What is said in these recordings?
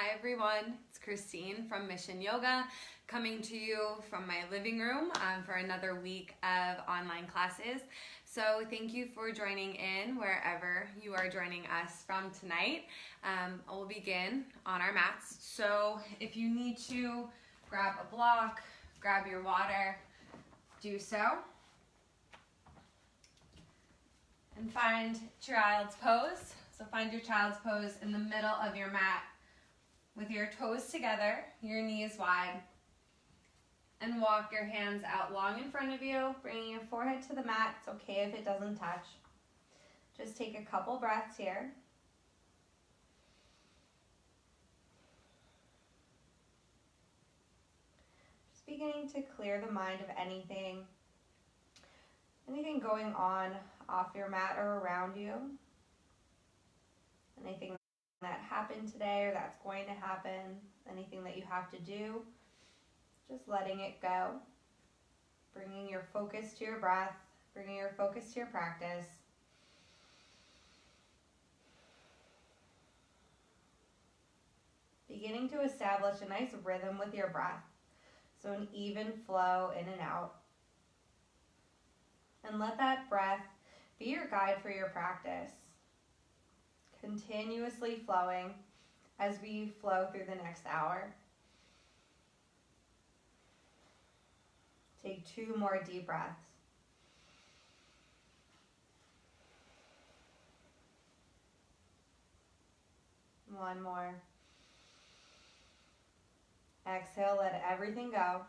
Hi everyone, it's Christine from Mission Yoga coming to you from my living room for another week of online classes. So thank you for joining in wherever you are joining us from tonight. We'll begin on our mats. So if you need to grab a block, grab your water, do so. And find child's pose. So find your child's pose in the middle of your mat with your toes together, your knees wide. And walk your hands out long in front of you, bringing your forehead to the mat. It's okay if it doesn't touch. Just take a couple breaths here. Just beginning to clear the mind of anything going on off your mat or around you. Anything that happened today or that's going to happen, anything that you have to do, just letting it go. Bringing your focus to your breath, bringing your focus to your practice. Beginning to establish a nice rhythm with your breath, so an even flow in and out. And let that breath be your guide for your practice. Continuously flowing as we flow through the next hour. Take 2 more deep breaths. One more. Exhale, let everything go.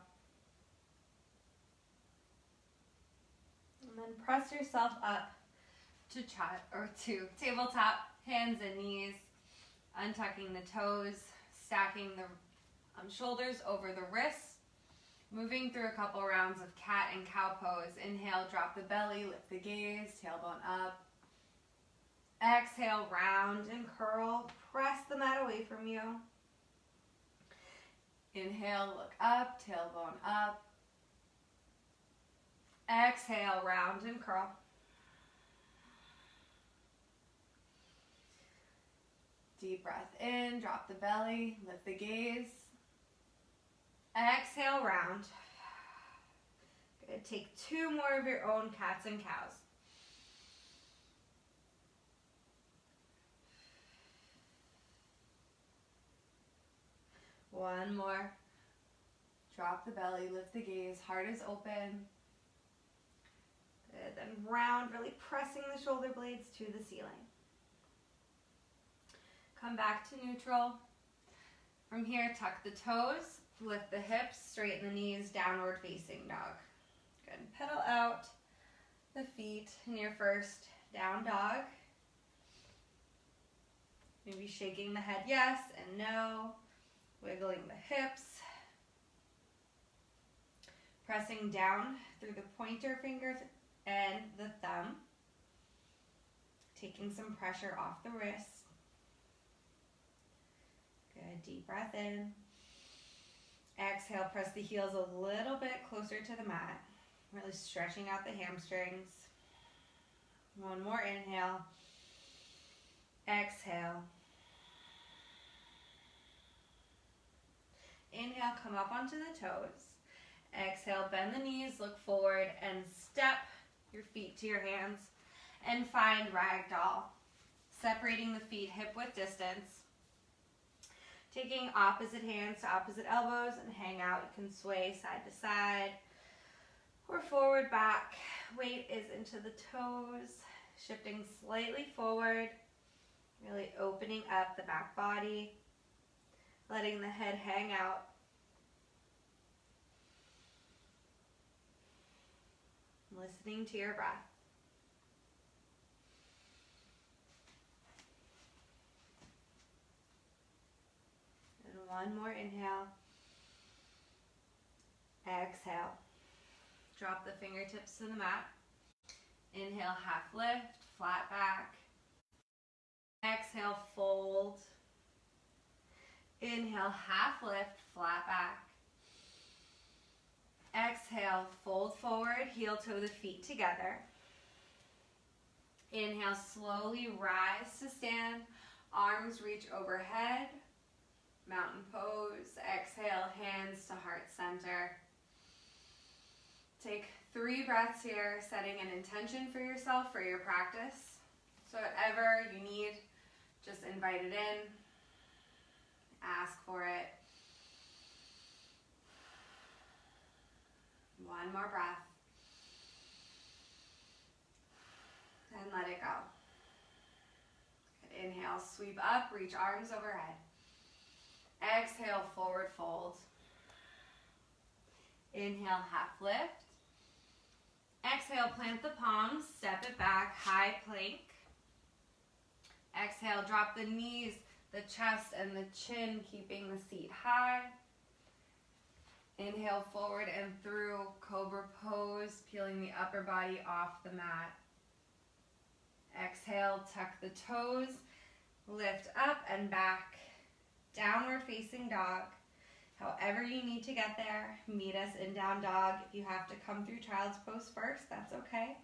And then press yourself up to tabletop, hands and knees, untucking the toes, stacking the shoulders over the wrists, moving through a couple rounds of cat and cow pose. Inhale, drop the belly, lift the gaze, tailbone up. Exhale, round and curl, press the mat away from you. Inhale, look up, tailbone up. Exhale, round and curl. Deep breath in, drop the belly, lift the gaze. Exhale, round. Good. Take 2 more of your own cats and cows. One more. Drop the belly, lift the gaze, heart is open. Good. Then round, really pressing the shoulder blades to the ceiling. Come back to neutral. From here, tuck the toes, lift the hips, straighten the knees, downward facing dog. Good. Pedal out the feet in your first down dog. Maybe shaking the head yes and no. Wiggling the hips. Pressing down through the pointer fingers and the thumb. Taking some pressure off the wrist. Good, deep breath in. Exhale, press the heels a little bit closer to the mat. Really stretching out the hamstrings. One more inhale. Exhale. Inhale, come up onto the toes. Exhale, bend the knees, look forward, and step your feet to your hands. And find ragdoll. Separating the feet hip width distance. Taking opposite hands to opposite elbows and hang out. You can sway side to side or forward back. Weight is into the toes, shifting slightly forward, really opening up the back body, letting the head hang out. Listening to your breath. One more inhale. Exhale. Drop the fingertips to the mat. Inhale, half lift, flat back. Exhale, fold. Inhale, half lift, flat back. Exhale, fold forward, heel toe the feet together. Inhale, slowly rise to stand. Arms reach overhead. Mountain pose. Exhale, hands to heart center. Take 3 breaths here, setting an intention for yourself, for your practice. So whatever you need, just invite it in. Ask for it. One more breath. And let it go. Good. Inhale, sweep up, reach arms overhead. Exhale, forward fold. Inhale, half lift. Exhale, plant the palms, step it back, high plank. Exhale, drop the knees, the chest, and the chin, keeping the seat high. Inhale, forward and through, cobra pose, peeling the upper body off the mat. Exhale, tuck the toes, lift up and back, downward facing dog. However you need to get there, meet us in down dog. If you have to come through child's pose first, that's okay.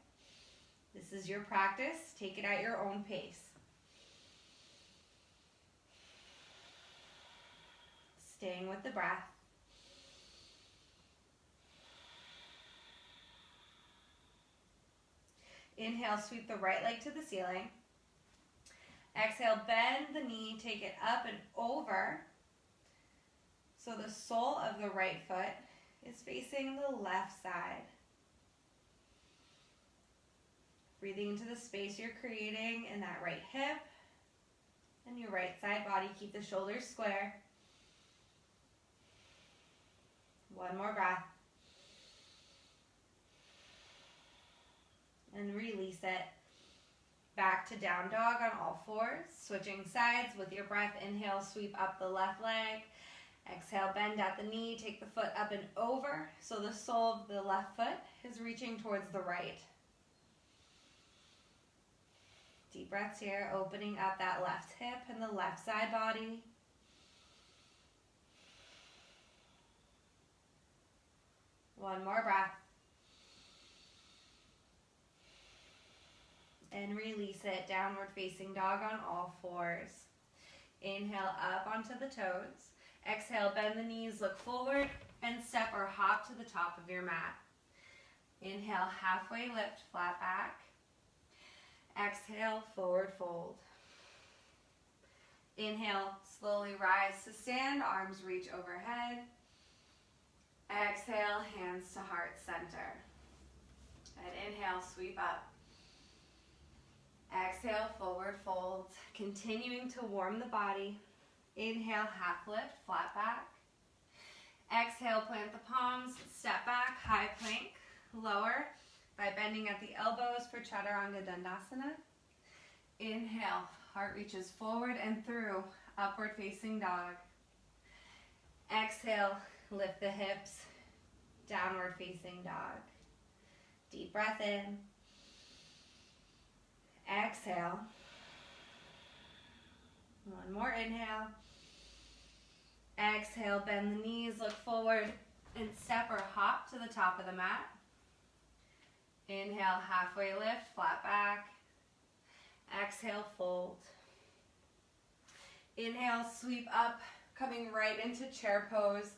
This is your practice. Take it at your own pace. Staying with the breath. Inhale, sweep the right leg to the ceiling. Exhale, bend the knee, take it up and over. So the sole of the right foot is facing the left side. Breathing into the space you're creating in that right hip and your right side body. Keep the shoulders square. One more breath. And release it. Back to down dog on all fours. Switching sides with your breath. Inhale, sweep up the left leg. Exhale, bend at the knee. Take the foot up and over. So the sole of the left foot is reaching towards the right. Deep breaths here, opening up that left hip and the left side body. One more breath. And release it, downward facing dog on all fours. Inhale up onto the toes. Exhale, bend the knees, look forward, and step or hop to the top of your mat. Inhale, halfway lift, flat back. Exhale, forward fold. Inhale, slowly rise to stand, arms reach overhead. Exhale, hands to heart center. And inhale, sweep up. Exhale, forward fold. Continuing to warm the body. Inhale, half lift, flat back. Exhale, plant the palms, step back, high plank. Lower by bending at the elbows for Chaturanga Dandasana. Inhale, heart reaches forward and through, upward facing dog. Exhale, lift the hips, downward facing dog. Deep breath in. Exhale. One more inhale. Exhale, bend the knees, look forward, and step or hop to the top of the mat. Inhale, halfway lift, flat back. Exhale, fold. Inhale, sweep up, coming right into chair pose,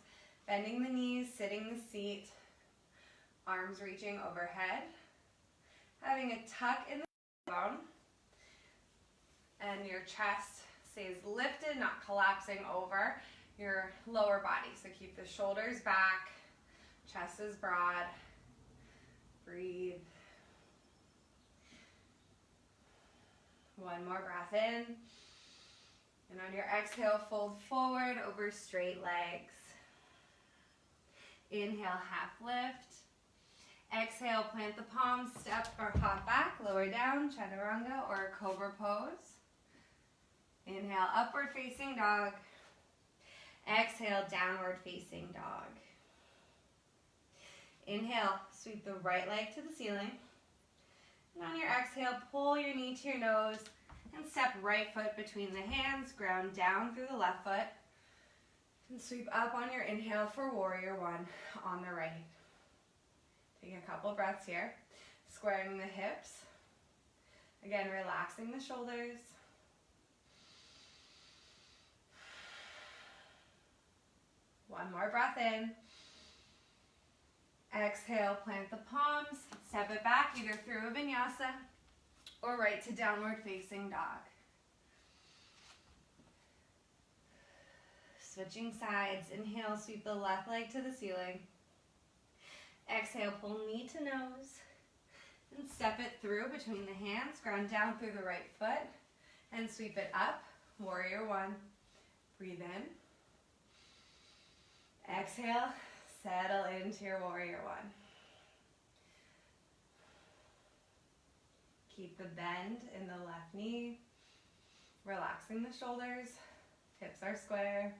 bending the knees, sitting the seat, arms reaching overhead, having a tuck in the bone, and your chest stays lifted, not collapsing over your lower body. So keep the shoulders back, chest is broad. Breathe. One more breath in. And on your exhale, fold forward over straight legs. Inhale, half lift. Exhale, plant the palms, step or hop back, lower down, Chaturanga or Cobra pose. Inhale, upward facing dog. Exhale, downward facing dog. Inhale, sweep the right leg to the ceiling. And on your exhale, pull your knee to your nose and step right foot between the hands, ground down through the left foot. And sweep up on your inhale for warrior one on the right. Take a couple breaths here, squaring the hips. Again, relaxing the shoulders. One more breath in. Exhale, plant the palms, step it back either through a vinyasa or right to downward facing dog. Switching sides, inhale, sweep the left leg to the ceiling. Exhale, pull knee to nose and step it through between the hands, ground down through the right foot and sweep it up, warrior one. Breathe in. Exhale, settle into your warrior one. Keep the bend in the left knee, relaxing the shoulders, hips are square.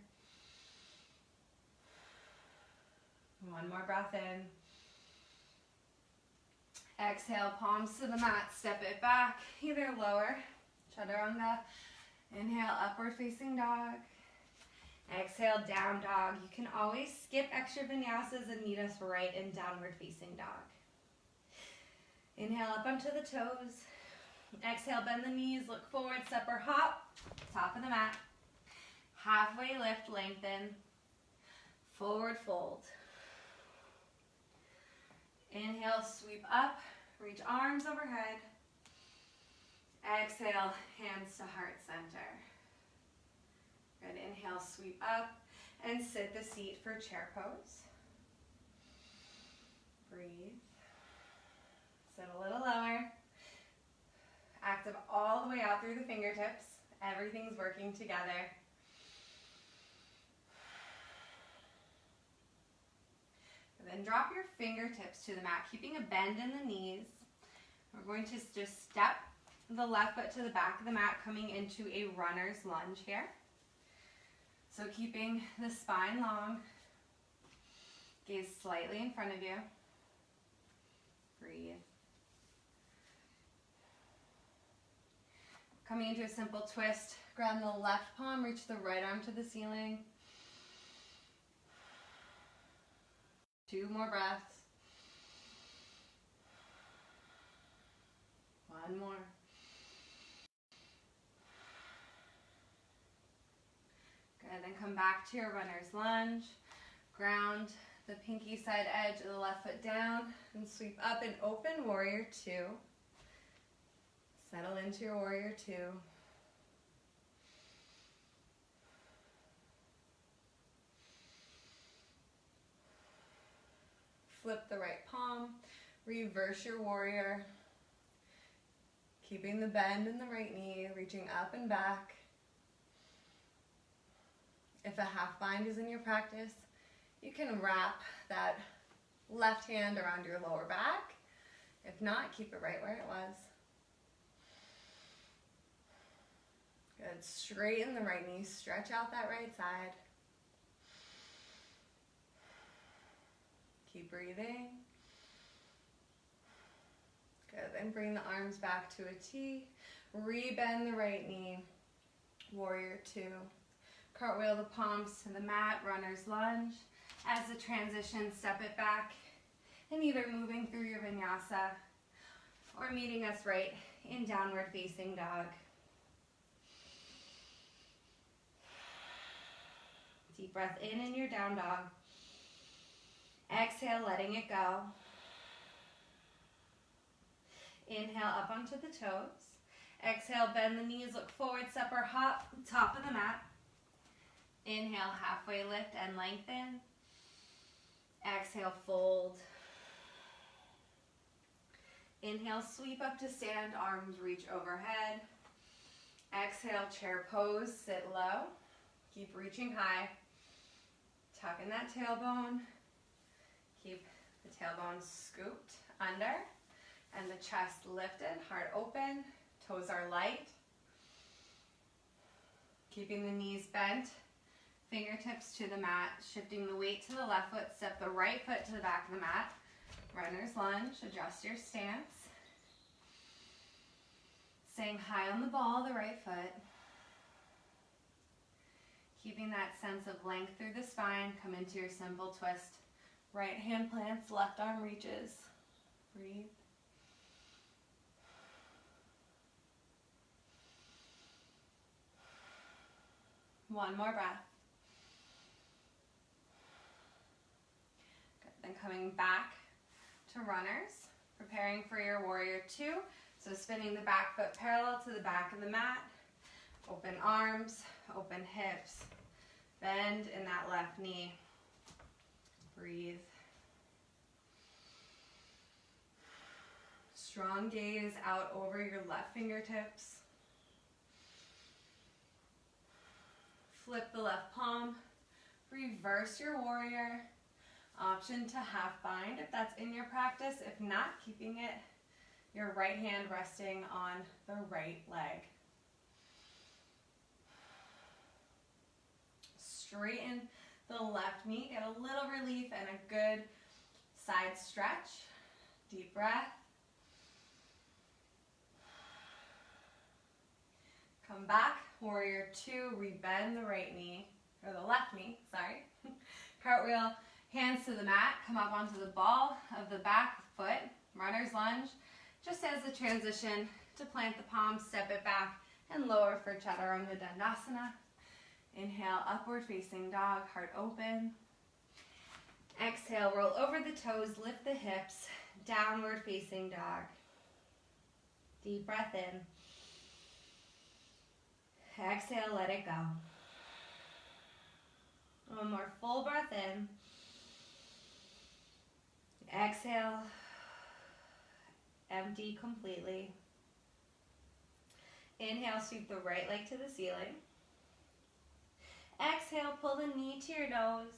One more breath in. Exhale, palms to the mat, step it back, either lower, chaturanga. Inhale, upward facing dog. Exhale, down dog. You can always skip extra vinyasas and meet us right in downward facing dog. Inhale, up onto the toes. Exhale, bend the knees, look forward, step or hop, top of the mat. Halfway lift, lengthen, forward fold. Inhale, sweep up, reach arms overhead. Exhale, hands to heart center. Good, inhale, sweep up and sit the seat for chair pose. Breathe. Sit a little lower. Active all the way out through the fingertips. Everything's working together. And then drop your fingertips to the mat, keeping a bend in the knees. We're going to just step the left foot to the back of the mat, coming into a runner's lunge here. So keeping the spine long, gaze slightly in front of you. Breathe. Coming into a simple twist, grab the left palm, reach the right arm to the ceiling. 2 more breaths. 1 more. Good, then come back to your runner's lunge. Ground the pinky side edge of the left foot down and sweep up and open, warrior 2. Settle into your warrior 2. Flip the right palm, reverse your warrior, keeping the bend in the right knee, reaching up and back. If a half bind is in your practice, you can wrap that left hand around your lower back. If not, keep it right where it was. Good, straighten the right knee, stretch out that right side. Keep breathing. Good, then bring the arms back to a T. Rebend the right knee, warrior 2. Cartwheel the palms to the mat, runner's lunge. As a transition, step it back and either moving through your vinyasa or meeting us right in downward facing dog. Deep breath in your down dog. Exhale, letting it go. Inhale, up onto the toes. Exhale, bend the knees, look forward, step or hop, top of the mat. Inhale, halfway lift and lengthen. Exhale, fold. Inhale, sweep up to stand, arms reach overhead. Exhale, chair pose, sit low. Keep reaching high. Tuck in that tailbone. Keep the tailbone scooped under and the chest lifted, heart open, toes are light. Keeping the knees bent, fingertips to the mat, shifting the weight to the left foot, step the right foot to the back of the mat. Runner's lunge, adjust your stance. Staying high on the ball, the right foot. Keeping that sense of length through the spine, come into your simple twist. Right hand plants, left arm reaches. Breathe. One more breath. then coming back to runners, preparing for your warrior two. So spinning the back foot parallel to the back of the mat, open arms, open hips, bend in that left knee, breathe. Strong gaze out over your left fingertips. Flip the left palm, reverse your warrior. Option to half bind if that's in your practice. If not, keeping it, your right hand resting on the right leg. Straighten the left knee, get a little relief and a good side stretch. Deep breath. Come back, warrior two, rebend the right knee, or the left knee, sorry. Cartwheel, hands to the mat, come up onto the ball of the back foot, runner's lunge, just as a transition to plant the palms, step it back, and lower for Chaturanga Dandasana. Inhale, upward facing dog, heart open. Exhale, roll over the toes, lift the hips, downward facing dog. Deep breath in. Exhale, let it go. One more full breath in. Exhale, empty completely. Inhale, sweep the right leg to the ceiling. Exhale, pull the knee to your nose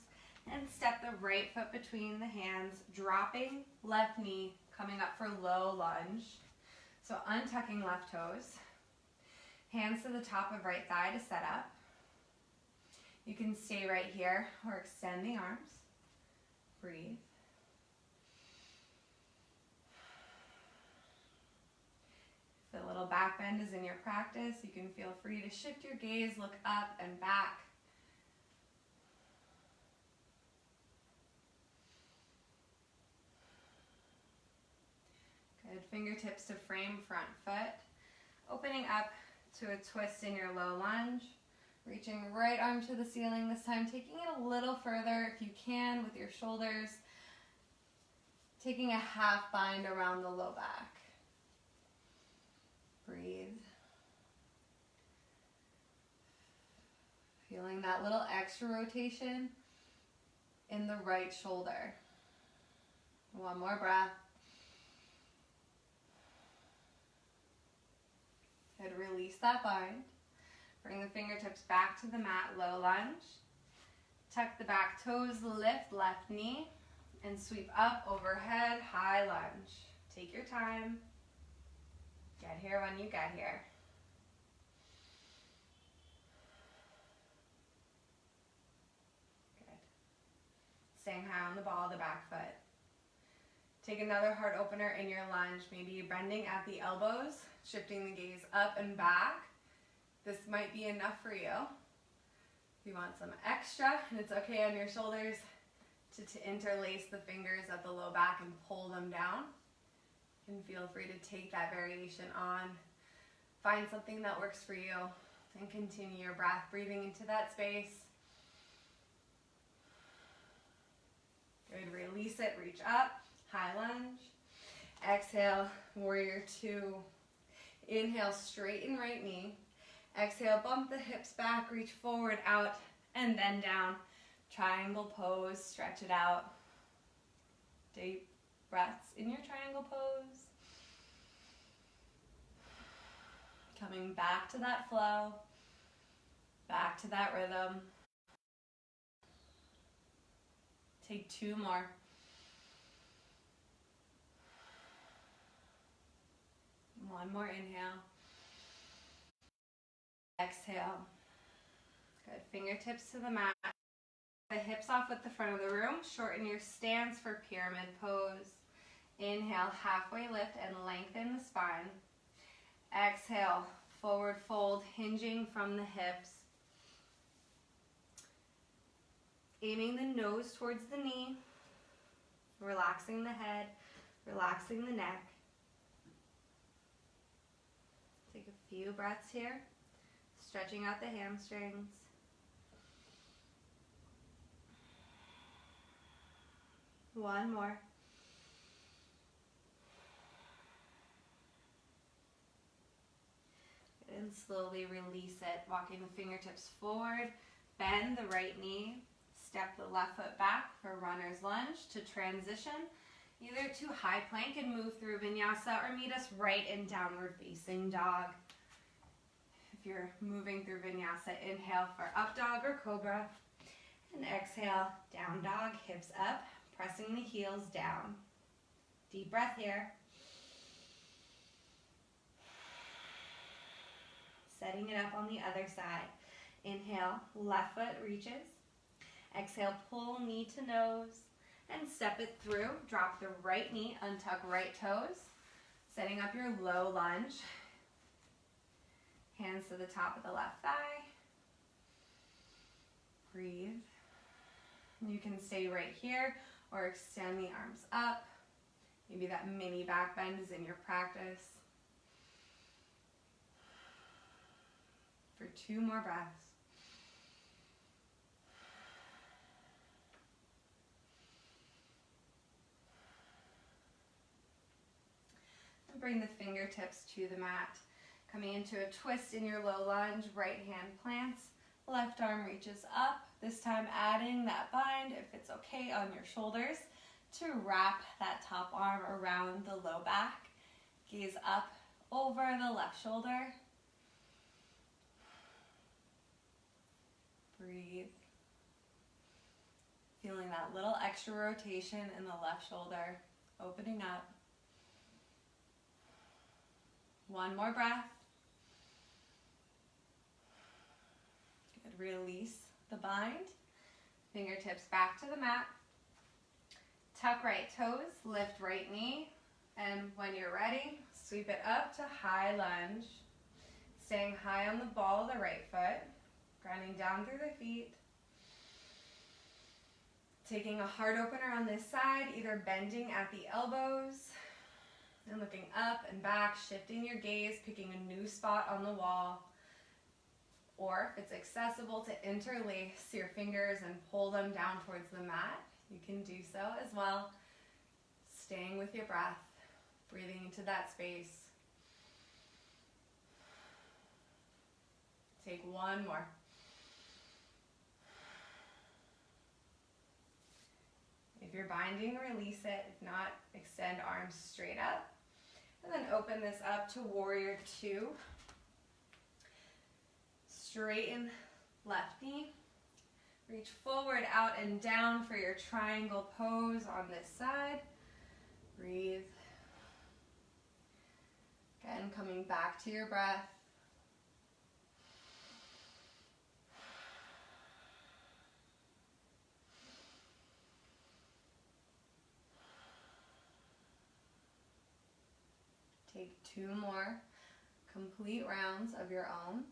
and step the right foot between the hands, dropping left knee, coming up for low lunge. So untucking left toes. Hands to the top of right thigh to set up. You can stay right here or extend the arms. Breathe. If a little back bend is in your practice, you can feel free to shift your gaze, look up and back. Good. Fingertips to frame front foot. Opening up to a twist in your low lunge. Reaching right arm to the ceiling this time, taking it a little further if you can with your shoulders. Taking a half bind around the low back. Breathe. Feeling that little extra rotation in the right shoulder. One more breath. Good, release that bind. Bring the fingertips back to the mat, low lunge. Tuck the back toes, lift left knee, and sweep up overhead, high lunge. Take your time. Get here when you get here. Good. Staying high on the ball of the back foot. Take another heart opener in your lunge. Maybe you're bending at the elbows, shifting the gaze up and back. This might be enough for you. If you want some extra, and it's okay on your shoulders to interlace the fingers at the low back and pull them down. You can feel free to take that variation on. Find something that works for you and continue your breath, breathing into that space. Good, release it, reach up, high lunge. Exhale, warrior two. Inhale, straighten right knee. Exhale, bump the hips back, reach forward, out, and then down. Triangle pose, stretch it out. Deep breaths in your triangle pose. Coming back to that flow, back to that rhythm. Take two more. One more inhale. Exhale. Good. Fingertips to the mat. The hips off with the front of the room. Shorten your stance for pyramid pose. Inhale, halfway lift and lengthen the spine. Exhale, forward fold, hinging from the hips. Aiming the nose towards the knee. Relaxing the head, relaxing the neck. Take a few breaths here. Stretching out the hamstrings. One more. And slowly release it, walking the fingertips forward, bend the right knee, step the left foot back for runner's lunge to transition, either to high plank and move through vinyasa or meet us right in downward facing dog. If you're moving through vinyasa, inhale for up dog or cobra, and exhale, down dog, hips up, pressing the heels down. Deep breath here. Setting it up on the other side. Inhale, left foot reaches. Exhale, pull knee to nose and step it through. Drop the right knee, untuck right toes. Setting up your low lunge. Hands to the top of the left thigh. Breathe. You can stay right here or extend the arms up. Maybe that mini back bend is in your practice. For 2 more breaths. And bring the fingertips to the mat. Coming into a twist in your low lunge, right hand plants, left arm reaches up. This time adding that bind, if it's okay, on your shoulders to wrap that top arm around the low back. Gaze up over the left shoulder. Breathe. Feeling that little extra rotation in the left shoulder, opening up. 1 more breath. Good. Release the bind. Fingertips back to the mat. Tuck right toes, lift right knee, and when you're ready, sweep it up to high lunge. Staying high on the ball of the right foot. Grounding down through the feet. Taking a heart opener on this side, either bending at the elbows and looking up and back, shifting your gaze, picking a new spot on the wall. Or if it's accessible to interlace your fingers and pull them down towards the mat, you can do so as well. Staying with your breath, breathing into that space. Take 1 more. If you're binding, release it. If not, extend arms straight up. And then open this up to warrior 2. Straighten left knee. Reach forward, out, and down for your triangle pose on this side. Breathe. Again, coming back to your breath. Take 2 more complete rounds of your own.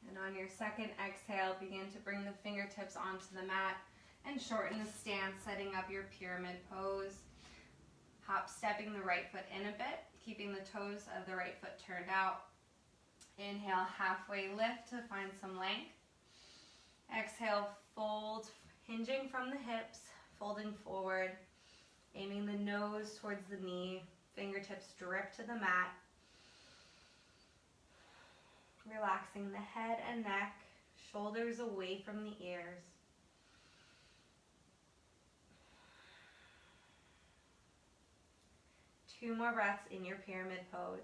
And on your second exhale, begin to bring the fingertips onto the mat and shorten the stance, setting up your pyramid pose. Hop stepping the right foot in a bit, keeping the toes of the right foot turned out. Inhale, halfway lift to find some length. Exhale, fold, hinging from the hips, folding forward, aiming the nose towards the knee, fingertips drip to the mat. Relaxing the head and neck, shoulders away from the ears. Two more breaths in your pyramid pose.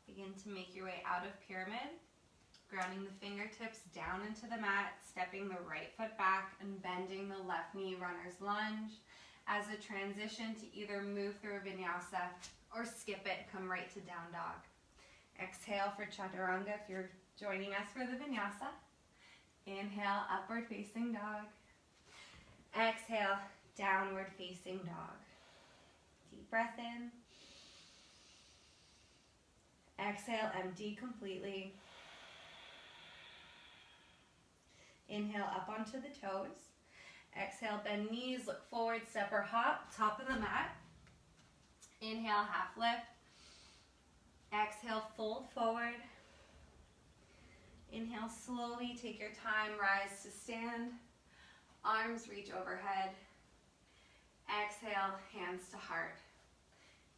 Begin to make your way out of pyramid, grounding the fingertips down into the mat, stepping the right foot back and bending the left knee, runner's lunge. As a transition to either move through a vinyasa or skip it, come right to down dog. Exhale for chaturanga if you're joining us for the vinyasa. Inhale, upward facing dog. Exhale, downward facing dog. Deep breath in. Exhale, empty completely. Inhale up onto the toes. Exhale, bend knees, look forward, step or hop, top of the mat. Inhale, half lift. Exhale, fold forward. Inhale, slowly take your time, rise to stand. Arms reach overhead. Exhale, hands to heart.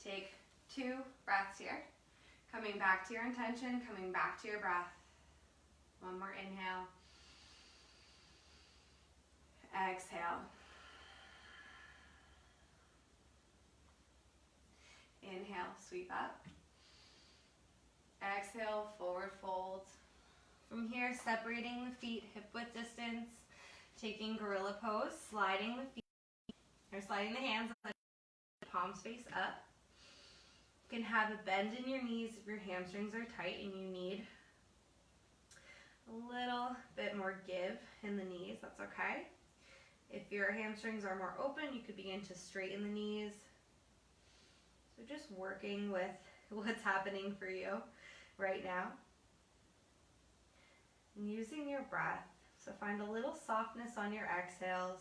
Take 2 breaths here. Coming back to your intention, coming back to your breath. One more inhale. Exhale. Inhale, sweep up. Exhale, forward fold. From here, separating the feet hip width distance, taking gorilla pose, sliding the hands, palms face up. You can have a bend in your knees if your hamstrings are tight and you need a little bit more give in the knees, that's okay. If your hamstrings are more open, you could begin to straighten the knees. So just working with what's happening for you right now. And using your breath. So find a little softness on your exhales.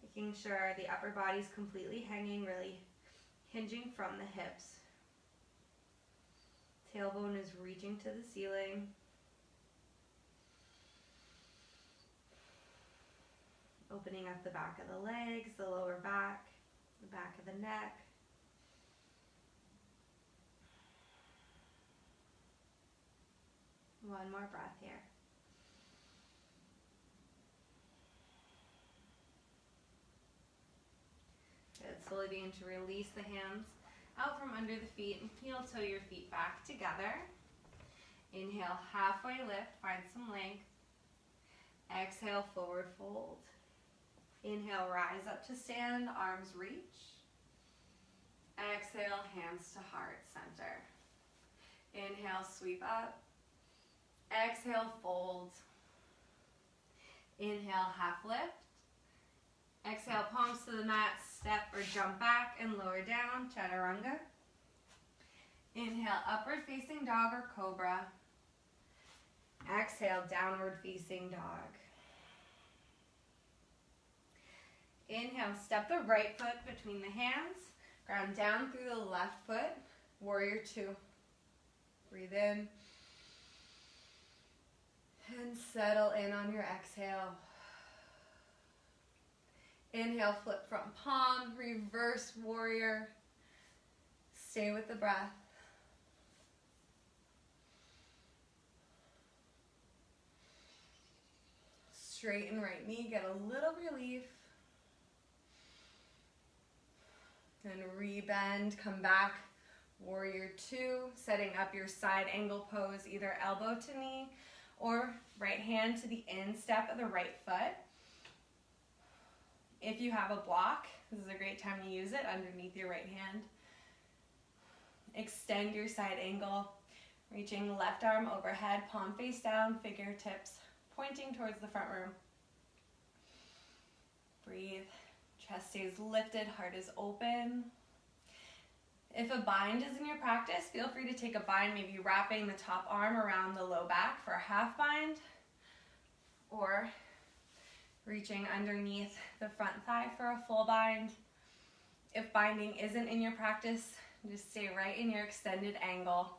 Making sure the upper body's completely hanging, really hinging from the hips. Tailbone is reaching to the ceiling. Opening up the back of the legs, the lower back, the back of the neck. One more breath here. Good. Slowly begin to release the hands out from under the feet and heel toe your feet back together. Inhale, halfway lift, find some length. Exhale, forward fold. Inhale, rise up to stand, arms reach. Exhale, hands to heart center. Inhale, sweep up. Exhale, fold. Inhale, half lift. Exhale, palms to the mat, step or jump back and lower down, chaturanga. Inhale, upward facing dog or cobra. Exhale, downward facing dog. Inhale, step the right foot between the hands, ground down through the left foot, warrior 2. Breathe in. And settle in on your exhale. Inhale, flip front palm, reverse warrior. Stay with the breath. Straighten right knee, get a little relief. And rebend, come back, warrior 2, setting up your side angle pose, either elbow to knee or right hand to the instep of the right foot. If you have a block, this is a great time to use it underneath your right hand. Extend your side angle, reaching left arm overhead, palm face down, fingertips pointing towards the front room. Breathe. Chest stays lifted, heart is open. If a bind is in your practice, feel free to take a bind, maybe wrapping the top arm around the low back for a half bind, or reaching underneath the front thigh for a full bind. If binding isn't in your practice, just stay right in your extended angle.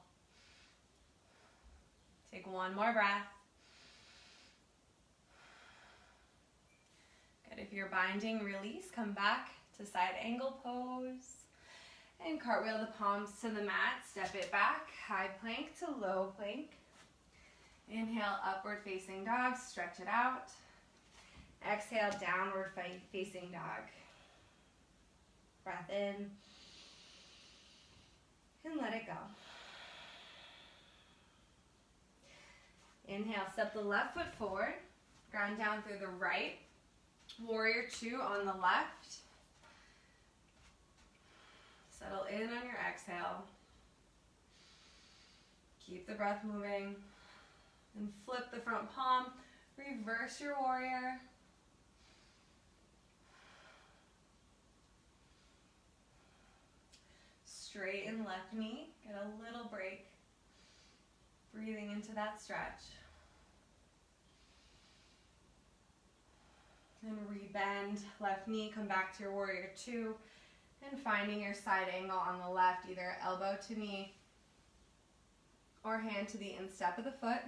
Take one more breath. Good. If you're binding, release, come back to side angle pose. And cartwheel the palms to the mat, step it back, high plank to low plank. Inhale, upward facing dog, stretch it out. Exhale, downward facing dog. Breath in. And let it go. Inhale, step the left foot forward, ground down through the right. Warrior 2 on the left. Settle in on your exhale. Keep the breath moving. And flip the front palm. Reverse your warrior. Straighten left knee. Get a little break. Breathing into that stretch. And rebend, left knee, come back to your warrior two, and finding your side angle on the left, either elbow to knee or hand to the instep of the foot.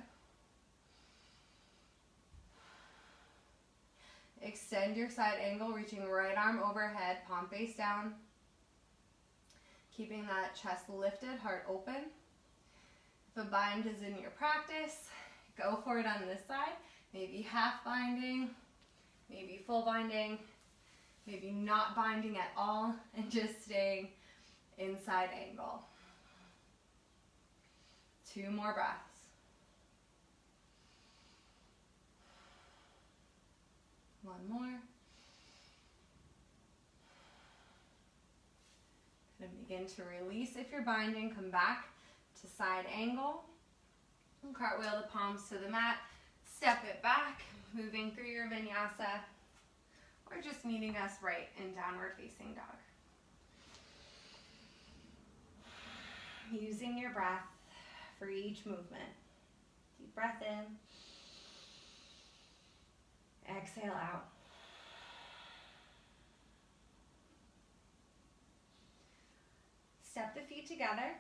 Extend your side angle, reaching right arm overhead, palm face down. Keeping that chest lifted, heart open. If a bind is in your practice, go for it on this side. Maybe half binding, maybe full binding, maybe not binding at all, and just staying inside angle. 2 more breaths. One more. And begin to release if you're binding. Come back to side angle. And cartwheel the palms to the mat. Step it back, moving through your vinyasa. Or just meeting us right in downward facing dog. Using your breath for each movement. Deep breath in. Exhale out. Step the feet together.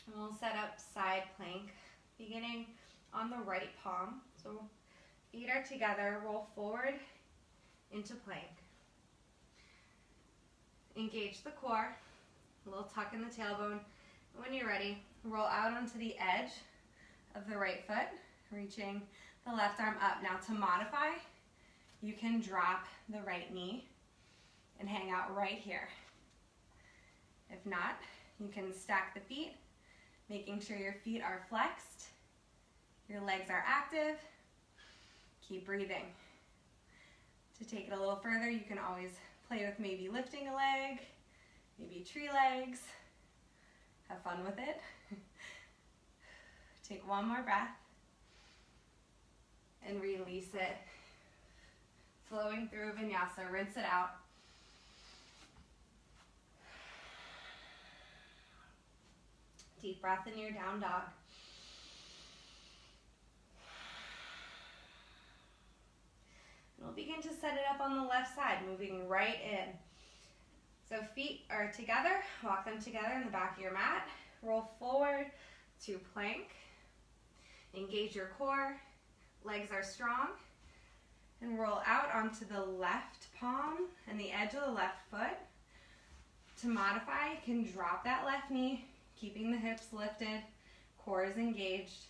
And we'll set up side plank, beginning on the right palm. So feet are together, roll forward into plank. Engage the core, a little tuck in the tailbone. When you're ready, roll out onto the edge of the right foot, reaching the left arm up. Now to modify, you can drop the right knee and hang out right here. If not, you can stack the feet, making sure your feet are flexed, your legs are active. Keep breathing. To take it a little further, you can always play with maybe lifting a leg, maybe tree legs. Have fun with it. Take one more breath and release it. Flowing through vinyasa, rinse it out. Deep breath in your down dog. And we'll begin to set it up on the left side, moving right in. So feet are together, walk them together in the back of your mat. Roll forward to plank. Engage your core, legs are strong. And roll out onto the left palm and the edge of the left foot. To modify, you can drop that left knee, keeping the hips lifted, core is engaged.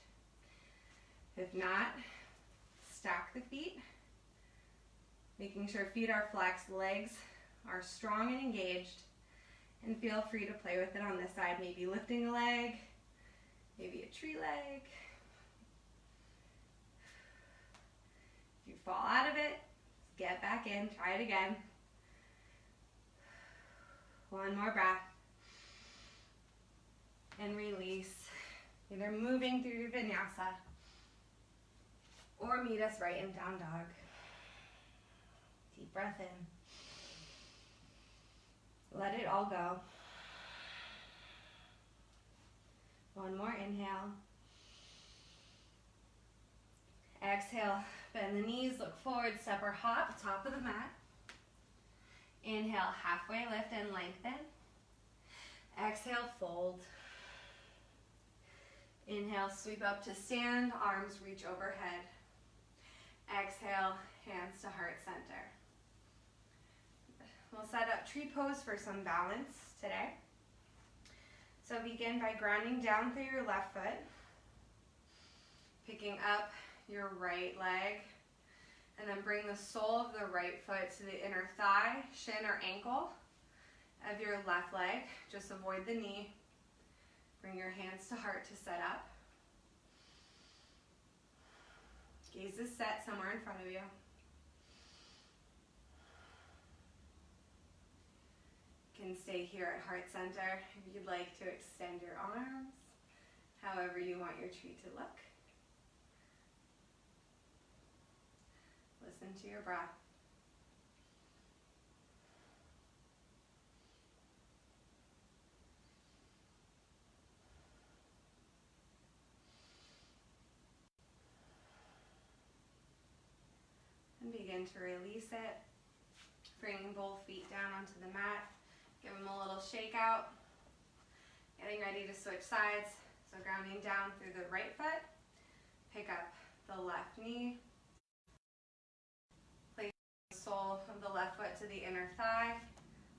If not, stack the feet, making sure feet are flexed, legs are strong and engaged, and feel free to play with it on this side, maybe lifting a leg, maybe a tree leg. If you fall out of it, get back in, try it again. One more breath. And release, either moving through your vinyasa or meet us right in down dog. Deep breath in. Let it all go. One more inhale. Exhale, bend the knees, look forward, step or hop, top of the mat. Inhale, halfway lift and lengthen. Exhale, fold. Inhale, sweep up to stand, arms reach overhead. Exhale, hands to heart center. We'll set up tree pose for some balance today. So begin by grounding down through your left foot, picking up your right leg, and then bring the sole of the right foot to the inner thigh, shin, or ankle of your left leg. Just avoid the knee. Bring your hands to heart to set up. Gaze is set somewhere in front of you. You can stay here at heart center if you'd like to extend your arms, however you want your tree to look. Listen to your breath. And begin begin to release it. Bringing both feet down onto the mat. Give them a little shake out. Getting ready to switch sides. So grounding down through the right foot. Pick up the left knee. Place the sole of the left foot to the inner thigh,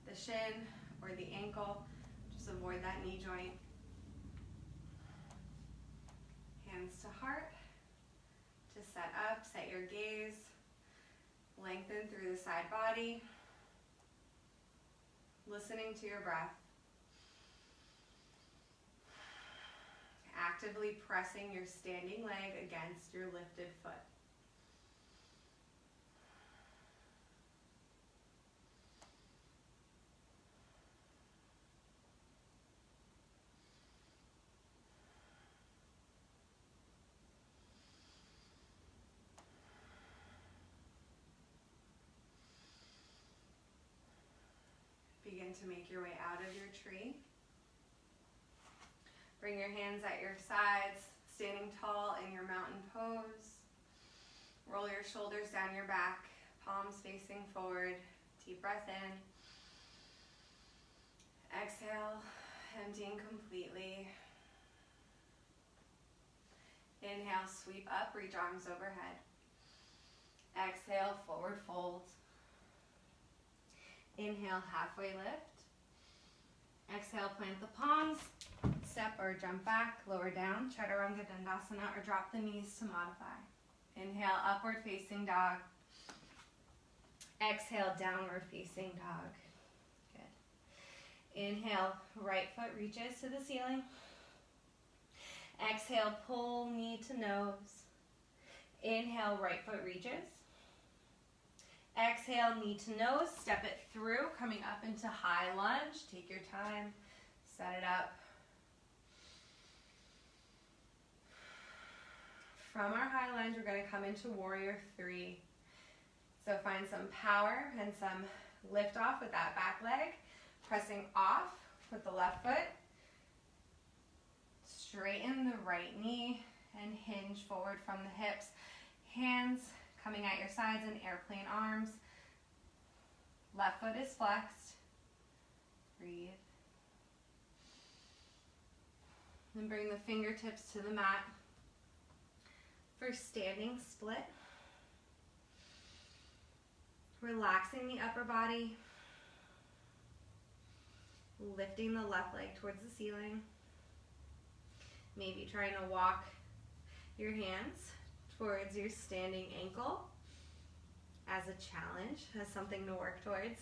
the shin, or the ankle. Just avoid that knee joint. Hands to heart. To set up, set your gaze. Lengthen through the side body. Listening to your breath. Actively pressing your standing leg against your lifted foot. Begin to make your way out of your tree. Bring your hands at your sides, standing tall in your mountain pose. Roll your shoulders down your back, palms facing forward. Deep breath in. Exhale, emptying completely. Inhale, sweep up, reach arms overhead. Exhale, forward fold. Inhale, halfway lift. Exhale, plant the palms. Step or jump back, lower down, Chaturanga Dandasana, or drop the knees to modify. Inhale, upward facing dog. Exhale, downward facing dog. Good. Inhale, right foot reaches to the ceiling. Exhale, pull knee to nose. Inhale, right foot reaches. Exhale, knee to nose, step it through, coming up into high lunge. Take your time, set it up. From our high lunge, we're going to come into warrior three. So find some power and some lift off with that back leg. Pressing off with the left foot. Straighten the right knee and hinge forward from the hips. Hands coming at your sides in airplane arms. Left foot is flexed. Breathe. Then bring the fingertips to the mat for standing split. Relaxing the upper body. Lifting the left leg towards the ceiling. Maybe trying to walk your hands towards your standing ankle as a challenge, as something to work towards.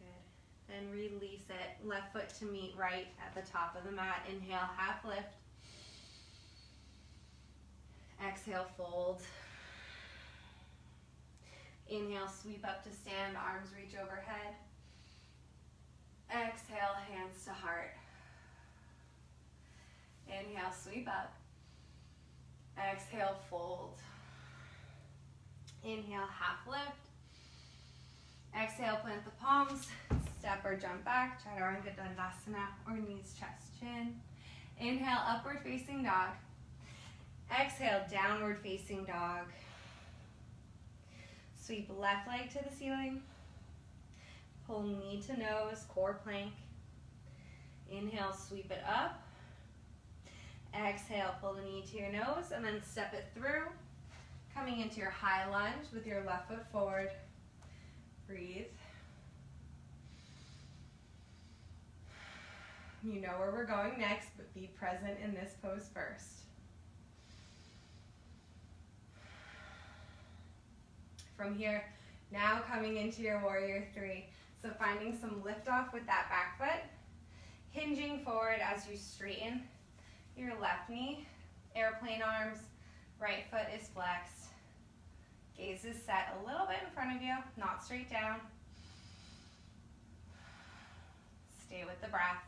Good. And release it. Left foot to meet right at the top of the mat. Inhale, half lift. Exhale, fold. Inhale, sweep up to stand, arms reach overhead. Exhale, hands to heart. Inhale, sweep up. Exhale, fold. Inhale, half lift. Exhale, plant the palms. Step or jump back, Chaturanga Dandasana, or knees, chest, chin. Inhale, upward facing dog. Exhale, downward facing dog. Sweep left leg to the ceiling. Pull knee to nose, core plank. Inhale, sweep it up. Exhale, pull the knee to your nose and then step it through. Coming into your high lunge with your left foot forward. Breathe. You know where we're going next, but be present in this pose first. From here, now coming into your warrior three. So finding some lift off with that back foot. Hinging forward as you straighten your left knee. Airplane arms. Right foot is flexed. Gaze is set a little bit in front of you, not straight down. Stay with the breath.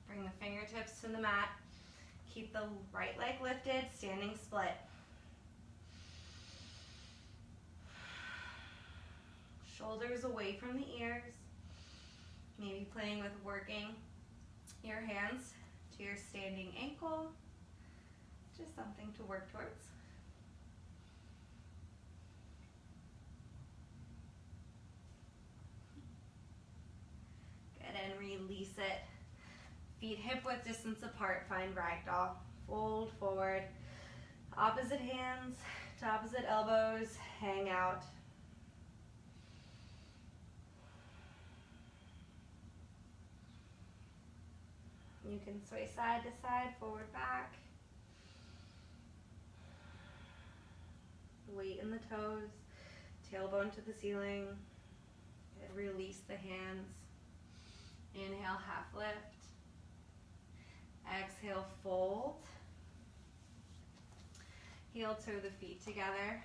Bring the fingertips to the mat. Keep the right leg lifted, standing split. Shoulders away from the ears. Maybe playing with working your hands to your standing ankle. Just something to work towards. Good, and release it. Feet hip width distance apart, find ragdoll. Fold forward. Opposite hands to opposite elbows, hang out. You can sway side to side, forward, back. Weight in the toes, tailbone to the ceiling. And release the hands. Inhale, half lift. Exhale, fold. Heel toe the feet together.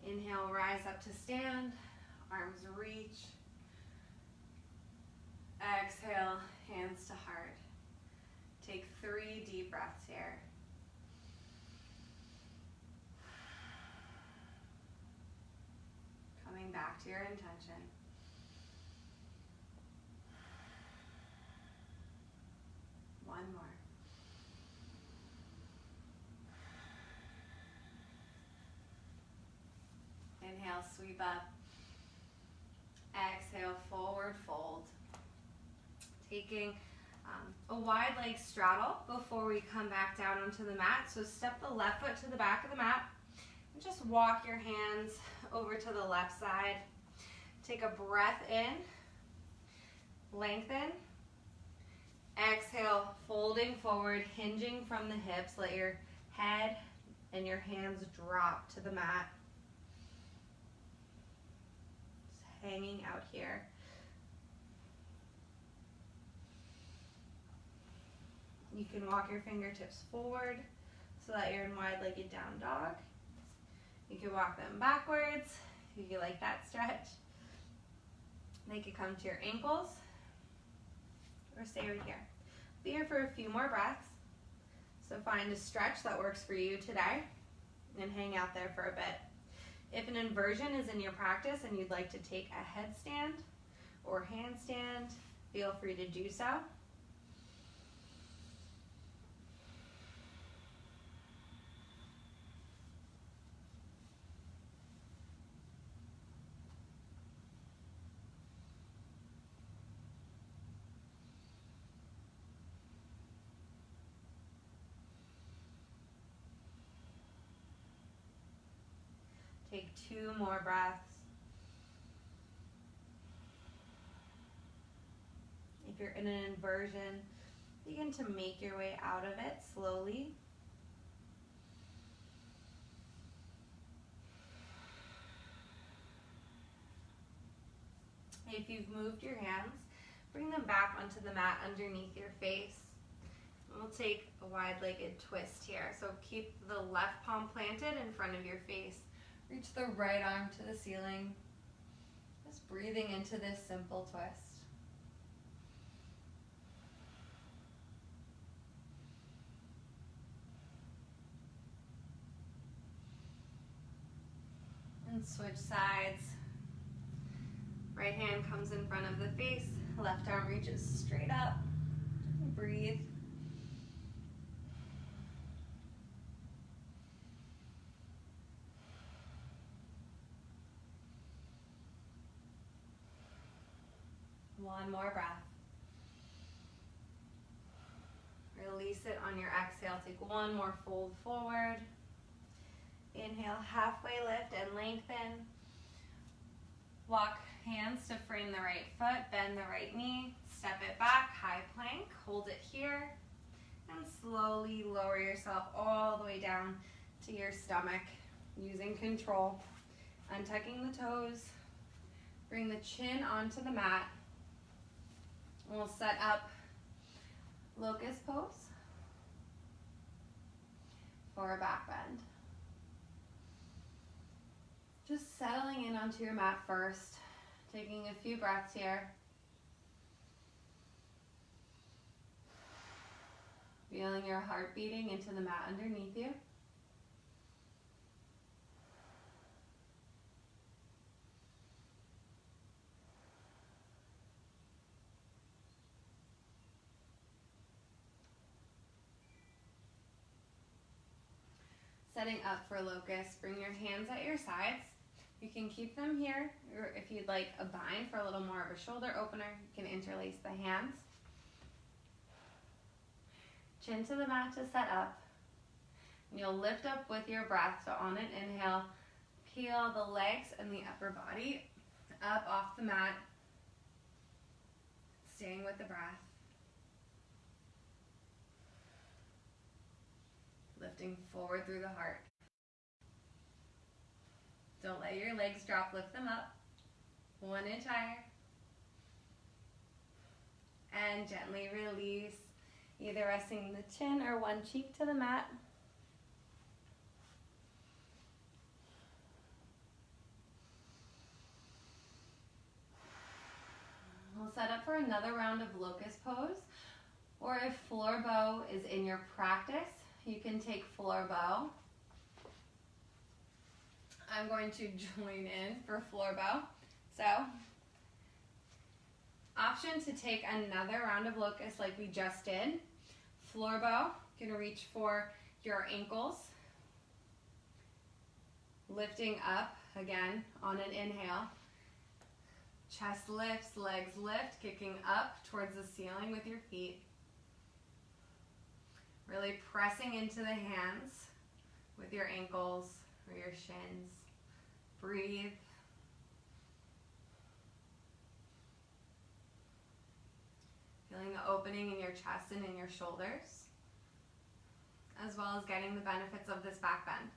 Inhale, rise up to stand. Arms reach. Exhale, hands to heart. Take 3 deep breaths here. Coming back to your intention. One more. Inhale, sweep up. Exhale, forward fold. Taking a wide leg straddle before we come back down onto the mat. So step the left foot to the back of the mat and just walk your hands over to the left side. Take a breath in, lengthen. Exhale, folding forward, hinging from the hips. Let your head and your hands drop to the mat. Just hanging out here. You can walk your fingertips forward so that you're in wide-legged down dog. You can walk them backwards if you like that stretch. They could come to your ankles or stay right here. Be here for a few more breaths. So find a stretch that works for you today and hang out there for a bit. If an inversion is in your practice and you'd like to take a headstand or handstand, feel free to do so. Take 2 more breaths. If you're in an inversion, begin to make your way out of it slowly. If you've moved your hands, bring them back onto the mat underneath your face. And we'll take a wide-legged twist here. So keep the left palm planted in front of your face. Reach the right arm to the ceiling. Just breathing into this simple twist. And switch sides. Right hand comes in front of the face. Left arm reaches straight up. Breathe. One more breath. Release it on your exhale. Take one more fold forward. Inhale, halfway lift and lengthen. Walk hands to frame the right foot, bend the right knee, step it back, high plank, hold it here, and slowly lower yourself all the way down to your stomach using control. Untucking the toes, bring the chin onto the mat. We'll set up locust pose for a back bend. Just settling in onto your mat first, taking a few breaths here. Feeling your heart beating into the mat underneath you. Setting up for locust, bring your hands at your sides. You can keep them here, or if you'd like a bind for a little more of a shoulder opener, you can interlace the hands. Chin to the mat to set up. And you'll lift up with your breath. So on an inhale, peel the legs and the upper body up off the mat, staying with the breath. Lifting forward through the heart. Don't let your legs drop, lift them up. 1 inch higher. And gently release, either resting the chin or one cheek to the mat. We'll set up for another round of locust pose, or if floor bow is in your practice, you can take floor bow. I'm going to join in for floor bow. So, option to take another round of locust like we just did. Floor bow, you can reach for your ankles. Lifting up again on an inhale. Chest lifts, legs lift, kicking up towards the ceiling with your feet. Really pressing into the hands with your ankles or your shins. Breathe. Feeling the opening in your chest and in your shoulders, as well as getting the benefits of this back bend.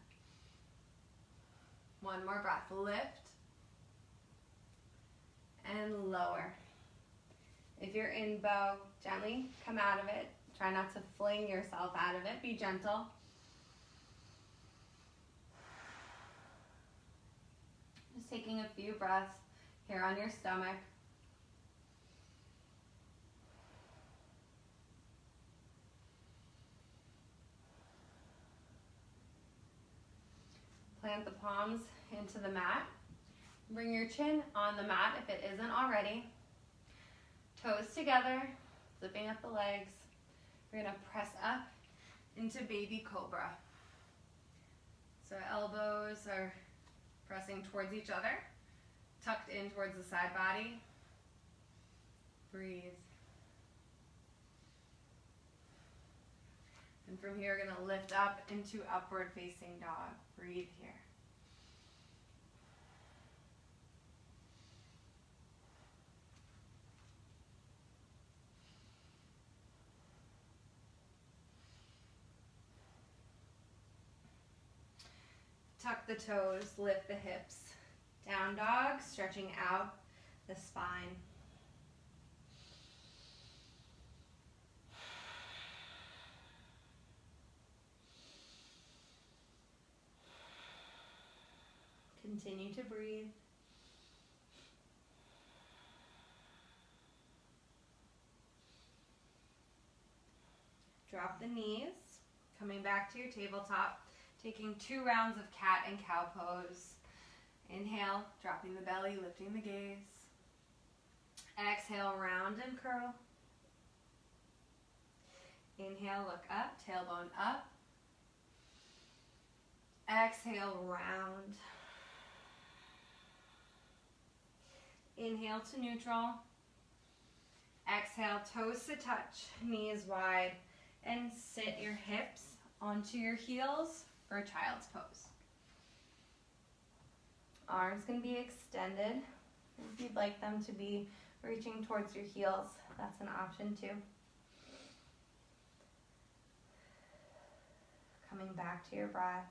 One more breath. Lift and lower. If you're in bow, gently come out of it. Try not to fling yourself out of it. Be gentle. Just taking a few breaths here on your stomach. Plant the palms into the mat. Bring your chin on the mat if it isn't already. Toes together, zipping up the legs. We're going to press up into baby cobra. So elbows are pressing towards each other, tucked in towards the side body. Breathe. And from here, we're going to lift up into upward facing dog. Breathe here. Tuck the toes, lift the hips. Down dog, stretching out the spine. Continue to breathe. Drop the knees, coming back to your tabletop. Taking 2 rounds of cat and cow pose. Inhale, dropping the belly, lifting the gaze. Exhale, round and curl. Inhale, look up, tailbone up. Exhale, round. Inhale to neutral. Exhale, toes to touch, knees wide, and sit your hips onto your heels for child's pose. Arms can be extended. If you'd like them to be reaching towards your heels, that's an option too. Coming back to your breath.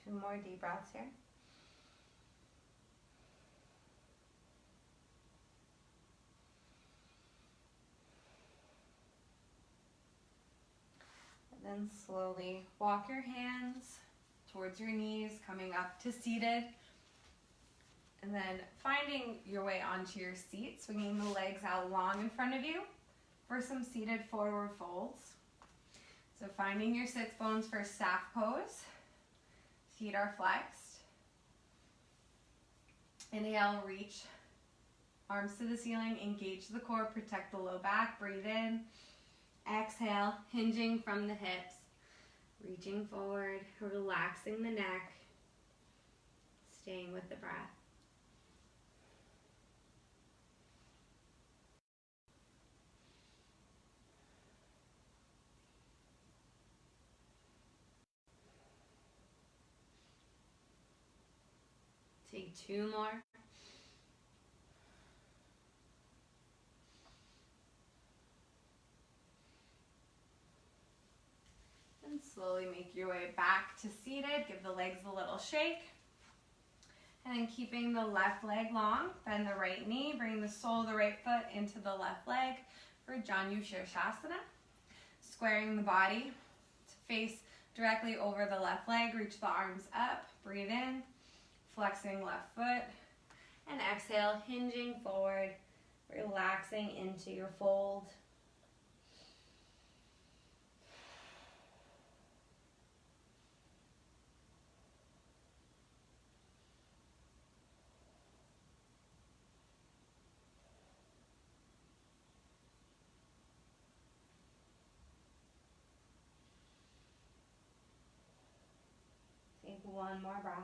Two more deep breaths here. And then slowly walk your hands towards your knees, coming up to seated. And then finding your way onto your seat, swinging the legs out long in front of you for some seated forward folds. So finding your sits bones for staff pose. Feet are flexed. Inhale, reach. Arms to the ceiling, engage the core, protect the low back, breathe in. Exhale, hinging from the hips, reaching forward, relaxing the neck, staying with the breath. Take 2 more. And slowly make your way back to seated. Give the legs a little shake. And then keeping the left leg long, bend the right knee, bring the sole of the right foot into the left leg for Janu Shirshasana. Squaring the body to face directly over the left leg, reach the arms up, breathe in, flexing left foot, and exhale, hinging forward, relaxing into your fold. Take 1 more breath.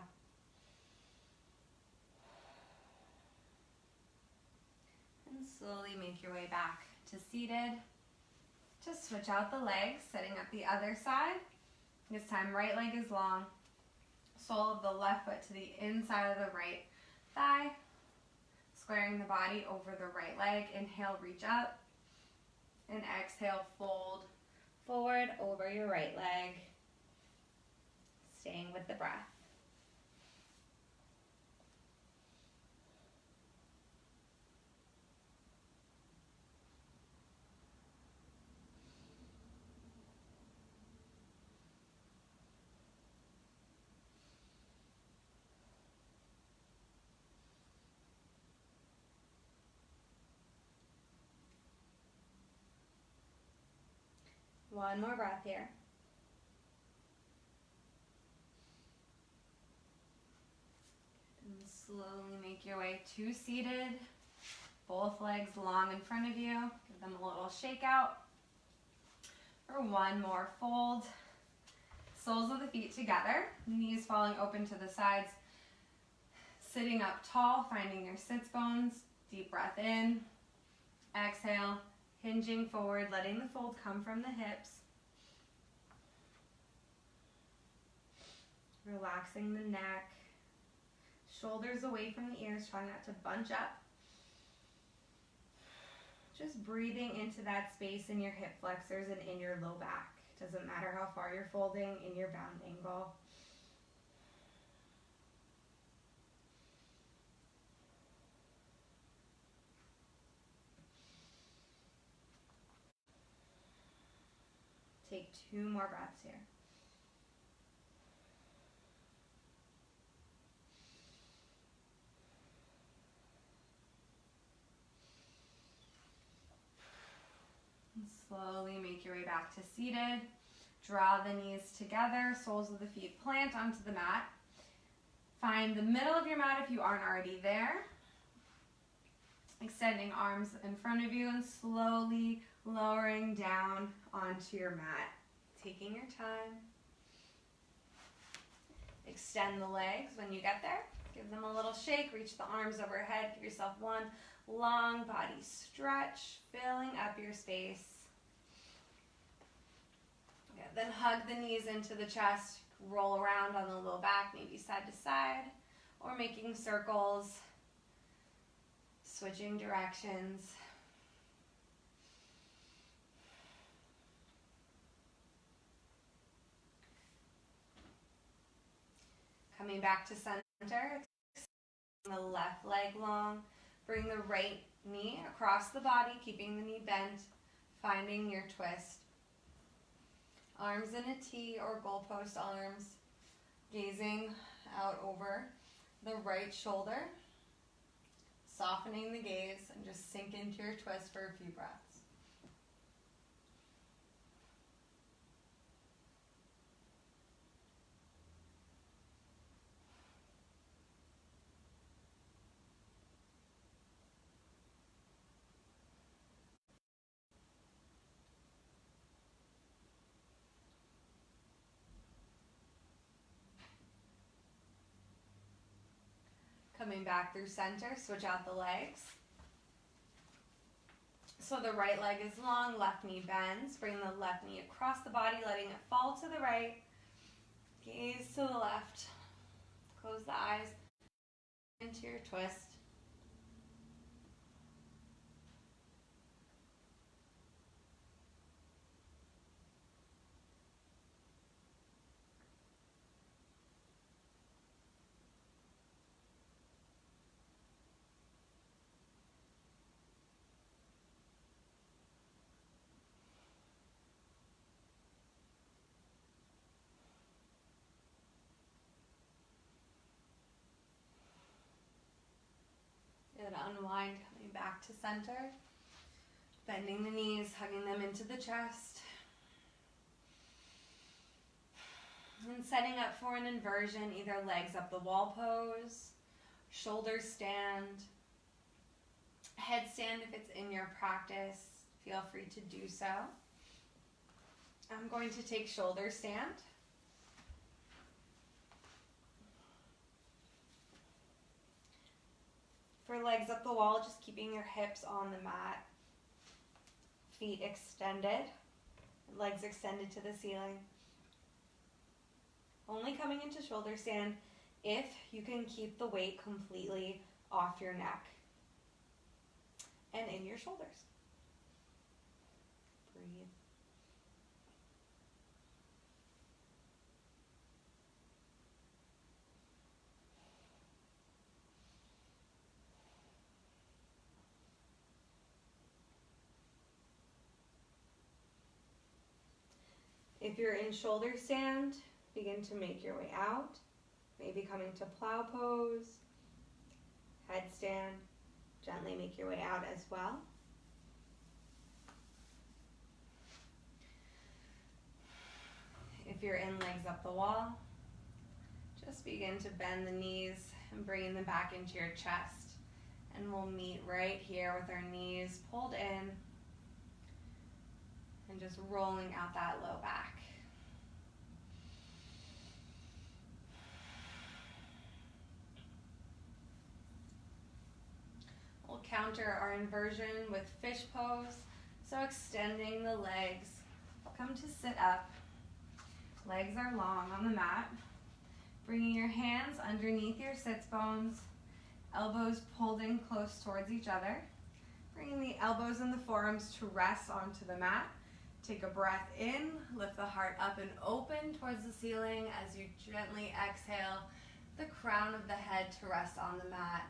And slowly make your way back to seated. Just switch out the legs, setting up the other side. This time, right leg is long. Sole of the left foot to the inside of the right thigh. Squaring the body over the right leg. Inhale, reach up. And exhale, fold forward over your right leg. Staying with the breath. One more breath here. And slowly make your way to seated. Both legs long in front of you. Give them a little shake out. For 1 more fold. Soles of the feet together. Knees falling open to the sides. Sitting up tall, finding your sits bones. Deep breath in. Exhale. Hinging forward, letting the fold come from the hips. Relaxing the neck. Shoulders away from the ears, trying not to bunch up. Just breathing into that space in your hip flexors and in your low back. Doesn't matter how far you're folding in your bound angle. Take 2 more breaths here. And slowly make your way back to seated. Draw the knees together, soles of the feet plant onto the mat. Find the middle of your mat if you aren't already there. Extending arms in front of you and slowly lowering down onto your mat. Taking your time. Extend the legs when you get there. Give them a little shake. Reach the arms overhead. Give yourself 1 long body stretch, filling up your space. Yeah, then hug the knees into the chest. Roll around on the low back, maybe side to side, or making circles. Switching directions. Coming back to center, the left leg long. Bring the right knee across the body, keeping the knee bent, finding your twist. Arms in a T or goalpost arms, gazing out over the right shoulder. softening the gaze and just sink into your twist for a few breaths. Coming back through center, switch out the legs. So the right leg is long, left knee bends. Bring the left knee across the body, letting it fall to the right. Gaze to the left. Close the eyes into your twist. Good, unwind, coming back to center. Bending the knees, hugging them into the chest. And setting up for an inversion, either legs up the wall pose, shoulders stand, headstand if it's in your practice. Feel free to do so. I'm going to take shoulder stand. For legs up the wall, just keeping your hips on the mat, feet extended, legs extended to the ceiling. Only coming into shoulder stand if you can keep the weight completely off your neck and in your shoulders. Breathe. If you're in shoulder stand, begin to make your way out. Maybe coming to plow pose, headstand. Gently make your way out as well. If you're in legs up the wall, just begin to bend the knees and bring them back into your chest. And we'll meet right here with our knees pulled in and just rolling out that low back. We'll counter our inversion with fish pose. So extending the legs. Come to sit up. Legs are long on the mat. Bringing your hands underneath your sits bones. Elbows pulled in close towards each other. Bringing the elbows and the forearms to rest onto the mat. Take a breath in, lift the heart up and open towards the ceiling as you gently exhale the crown of the head to rest on the mat.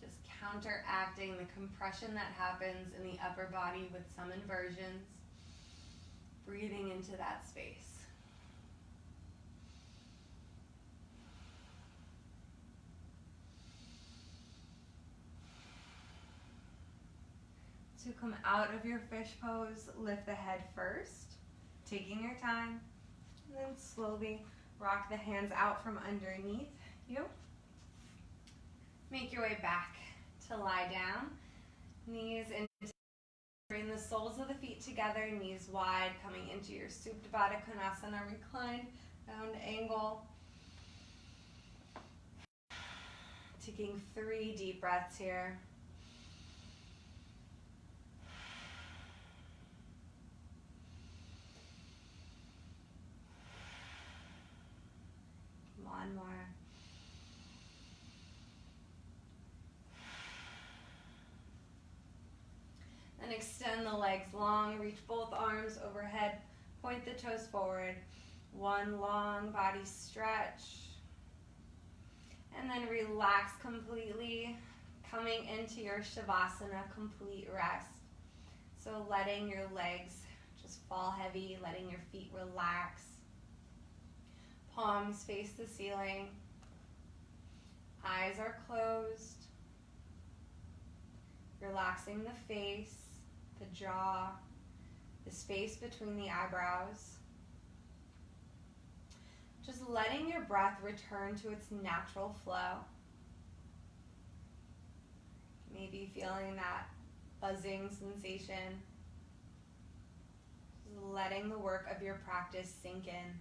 Just counteracting the compression that happens in the upper body with some inversions. Breathing into that space. To come out of your fish pose, lift the head first, taking your time, and then slowly rock the hands out from underneath you. Make your way back to lie down, knees into, bring the soles of the feet together, knees wide, coming into your Supta Baddha Konasana, reclined, round angle. Taking 3 deep breaths here. One more. And extend the legs long, reach both arms overhead, point the toes forward. One long body stretch. And then relax completely, coming into your Shavasana, complete rest. So letting your legs just fall heavy, letting your feet relax. Palms face the ceiling, eyes eyes are closed, relaxing the face, the jaw, the space between the eyebrows. Just letting your breath return to its natural flow. Maybe feeling that buzzing sensation. Just letting the work of your practice sink in.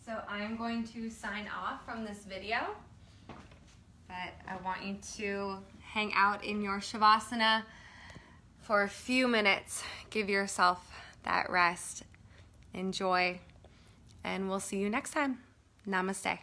So I'm going to sign off from this video, but I want you to hang out in your Shavasana for a few minutes. Give yourself that rest. Enjoy, and we'll see you next time. Namaste.